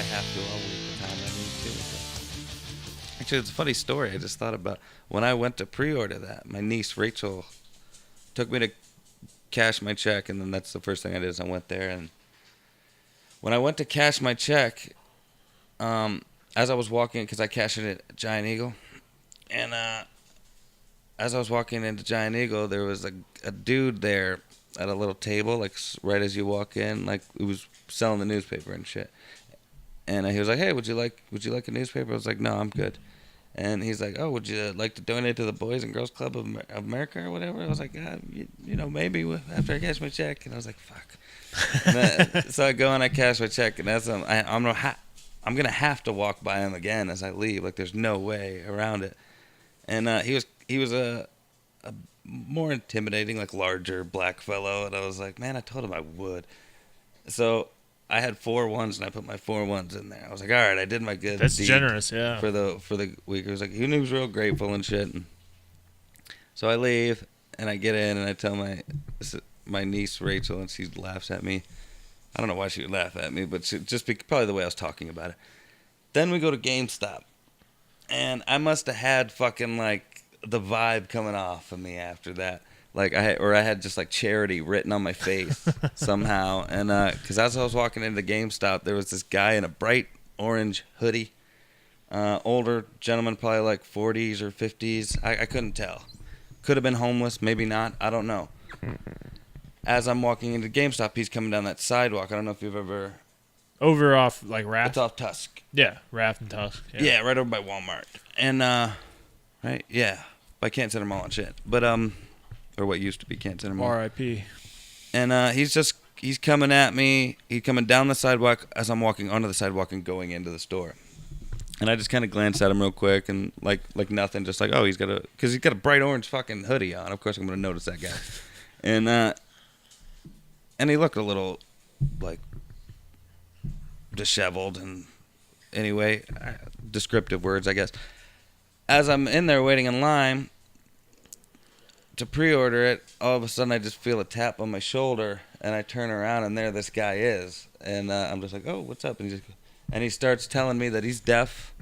have to, I'll wait the time I need to. But actually, it's a funny story. I just thought about when I went to pre-order that. My niece Rachel took me to cash my check, and then that's the first thing I did is I went there. And when I went to cash my check, as I was walking, because I cashed it at Giant Eagle, and as I was walking into Giant Eagle, there was a dude there at a little table, like right as you walk in, like he was selling the newspaper and shit. And he was like, "Hey, would you like a newspaper?" I was like, "No, I'm good." And he's like, "Oh, would you like to donate to the Boys and Girls Club of America or whatever?" I was like, you know, maybe after I cash my check." And I was like, "Fuck." So I go and I cash my check, and as I'm gonna have to walk by him again as I leave. Like, there's no way around it. And he was a more intimidating, like larger black fellow, and I was like, man, I told him I would. So I had 4 ones, and I put my 4 ones in there. I was like, all right, I did my good. That's deed generous, yeah. For the week. It was like he was real grateful and shit. And so I leave, and I get in, and I tell my niece Rachel, and she laughs at me. I don't know why she would laugh at me, but probably the way I was talking about it. Then we go to GameStop, and I must have had fucking like the vibe coming off of me after that. Like I had just like charity written on my face somehow. And because as I was walking into GameStop, there was this guy in a bright orange hoodie, older gentleman, probably like 40s or 50s. I couldn't tell. Could have been homeless, maybe not. I don't know. As I'm walking into GameStop, he's coming down that sidewalk. I don't know if you've ever... Over off, like, Raft? It's off Tusk. Yeah, Raft and Tusk. Yeah, right over by Walmart. And, right? Yeah, by Canton Center Mall and shit. But, or what used to be Canton Center Mall. R.I.P. And he's coming at me. He's coming down the sidewalk as I'm walking onto the sidewalk and going into the store. And I just kind of glanced at him real quick and, like nothing. Just like, oh, because he's got a bright orange fucking hoodie on. Of course I'm going to notice that guy. And he looked a little, like, disheveled. And anyway, descriptive words, I guess. As I'm in there waiting in line to pre-order it, all of a sudden I just feel a tap on my shoulder, and I turn around, and there this guy is. And I'm just like, oh, what's up? And he starts telling me that he's deaf.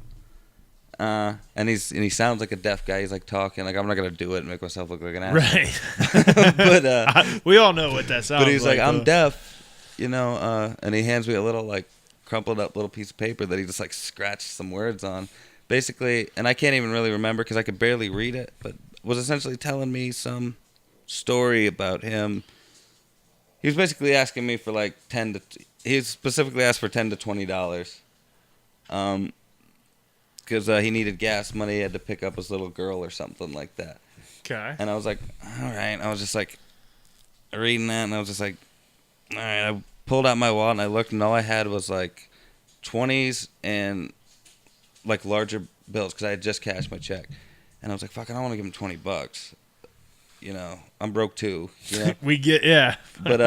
And he sounds like a deaf guy. He's like talking like, I'm not gonna do it and make myself look like an asshole. Right. But we all know what that sounds like. But he's like, I'm deaf, you know. And he hands me a little like crumpled up little piece of paper that he just like scratched some words on, basically. And I can't even really remember because I could barely read it. But was essentially telling me some story about him. He was basically asking me for like he specifically asked for $10 to $20. Because he needed gas money, he had to pick up his little girl or something like that. Okay. And I was like, all right. I was just like reading that, and I was just like, all right. I pulled out my wallet, and I looked, and all I had was like 20s and like larger bills because I had just cashed my check. And I was like, fuck, I don't want to give him $20. You know, I'm broke too. You know? We get, yeah. But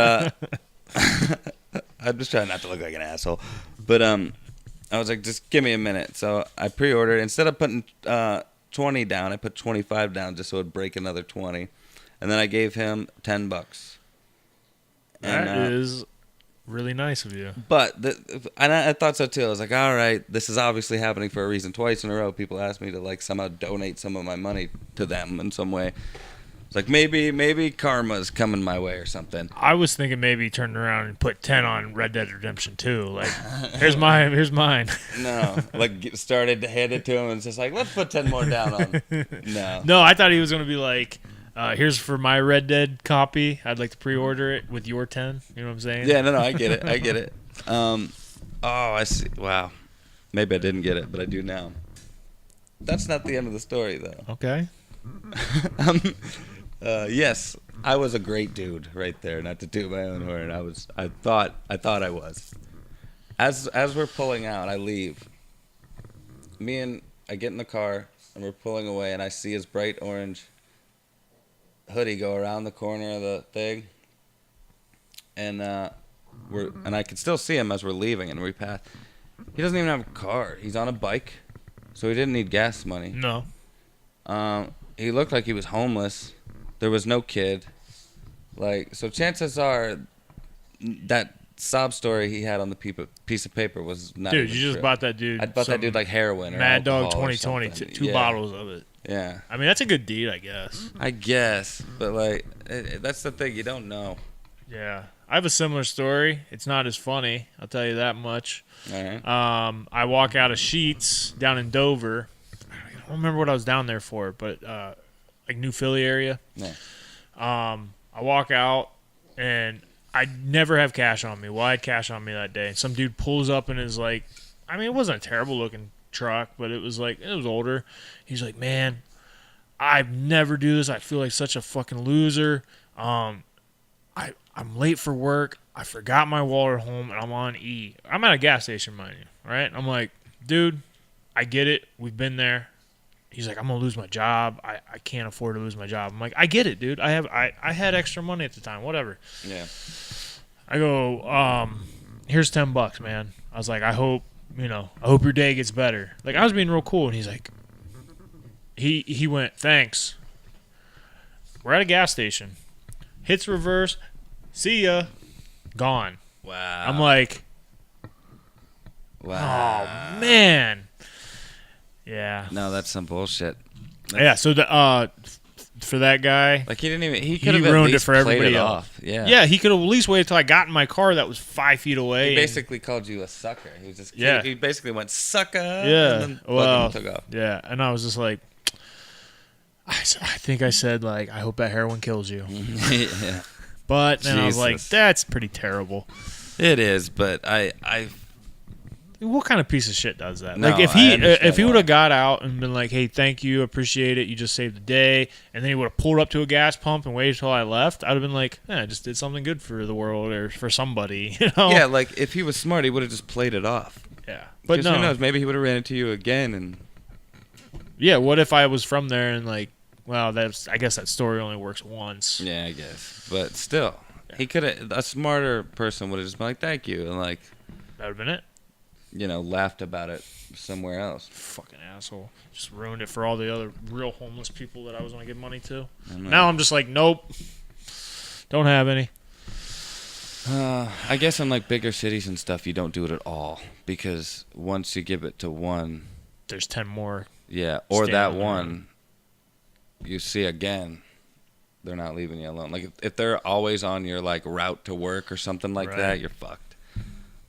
I'm just trying not to look like an asshole. But I was like, just give me a minute. So I pre-ordered. Instead of putting 20 down, I put 25 down just so it would break another 20. And then I gave him $10. That is really nice of you. But and I thought so too. I was like, all right, this is obviously happening for a reason. Twice in a row, people asked me to like somehow donate some of my money to them in some way. It's like maybe karma's coming my way or something. I was thinking maybe turn around and put 10 on Red Dead Redemption 2. Like, here's mine. No, like started to hand it to him and it's just like, let's put 10 more down on. No. No, I thought he was gonna be like, here's for my Red Dead copy. I'd like to pre-order it with your 10. You know what I'm saying? Yeah, no, I get it. Oh, I see. Wow. Maybe I didn't get it, but I do now. That's not the end of the story, though. Okay. Yes, I was a great dude right there. Not to toot my own horn. I thought I was. As we're pulling out, I leave. I get in the car and we're pulling away, and I see his bright orange hoodie go around the corner of the thing, and I can still see him as we're leaving, and we pass. He doesn't even have a car. He's on a bike, so he didn't need gas money. No. He looked like he was homeless. There was no kid. Like, so chances are that sob story he had on the piece of paper was not Dude, even you just true. bought that dude. I bought that dude like heroin or Mad Dog alcohol or 2020, something. two Yeah. bottles of it. Yeah. I mean, that's a good deed, I guess. I guess, but like that's the thing, you don't know. Yeah. I have a similar story. It's not as funny, I'll tell you that much. All right. I walk out of Sheets down in Dover. I don't remember what I was down there for, but like New Philly area. Yeah. I walk out, and I never have cash on me. Well, I had cash on me that day. And some dude pulls up in his, like, I mean, it wasn't a terrible-looking truck, but it was, like, it was older. He's like, man, I never do this. I feel like such a fucking loser. I'm late for work. I forgot my wallet at home, and I'm on E. I'm at a gas station, mind you, right? I'm like, dude, I get it. We've been there. He's like, I'm gonna lose my job. I can't afford to lose my job. I'm like, I get it, dude. I had extra money at the time. Whatever. Yeah. I go, here's $10, man. I was like, I hope your day gets better. Like, I was being real cool, and he's like, he went, thanks. We're at a gas station. Hits reverse. See ya. Gone. Wow. I'm like, wow. oh man. Yeah. No, that's some bullshit. Yeah. So for that guy, Like he didn't even. He could have ruined at it least for played everybody it else. off. Yeah. Yeah, he could have at least waited till I got in my car that was 5 feet away. He and- basically called you a sucker. He was just. Yeah. He basically went sucker. Yeah. And then Well, fucking took off. yeah. And I was just like, I think I said, like, I hope that heroin kills you. Yeah. But then I was like, Jesus. that's pretty terrible. It is, but I What kind of piece of shit does that? No, Like if I he understand would why. have got out and been like, "Hey, thank you, appreciate it. You just saved the day," and then he would have pulled up to a gas pump and waited till I left, I'd have been like, "I just did something good for the world or for somebody," you know? yeah, like if he was smart, he would have just played it off. Yeah. But 'Cause no. who knows? Maybe he would have ran into you again, and Yeah. What if I was from there and like, well, I guess that story only works once. yeah, I guess. But still, he could have. A smarter person would have just been like, "Thank you," and like, That would have been it. laughed about it somewhere else. Fucking asshole. Just ruined it for all the other real homeless people that I was going to give money to. I don't know. Now I'm just like, nope. Don't have any. I guess in like bigger cities and stuff, you don't do it at all because once you give it to one, There's 10 more. yeah, or Standing that around. one, you see again, they're not leaving you alone. Like if they're always on your like route to work or something like Right. that, you're fucked.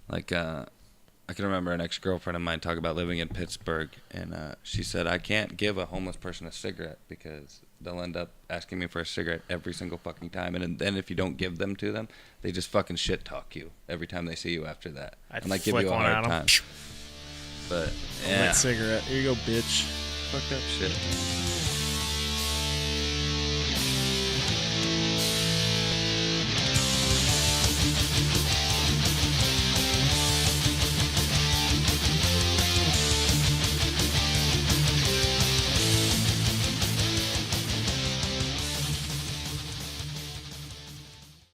Like I can remember an ex-girlfriend of mine talk about living in Pittsburgh, and she said, I can't give a homeless person a cigarette because they'll end up asking me for a cigarette every single fucking time, and then if you don't give them to them, they just fucking shit talk you every time they see you after that, I'd and like give flick you a one hard at 'em. time. But Yeah. yeah, Cigarette. Here you go, bitch. fucked up shit.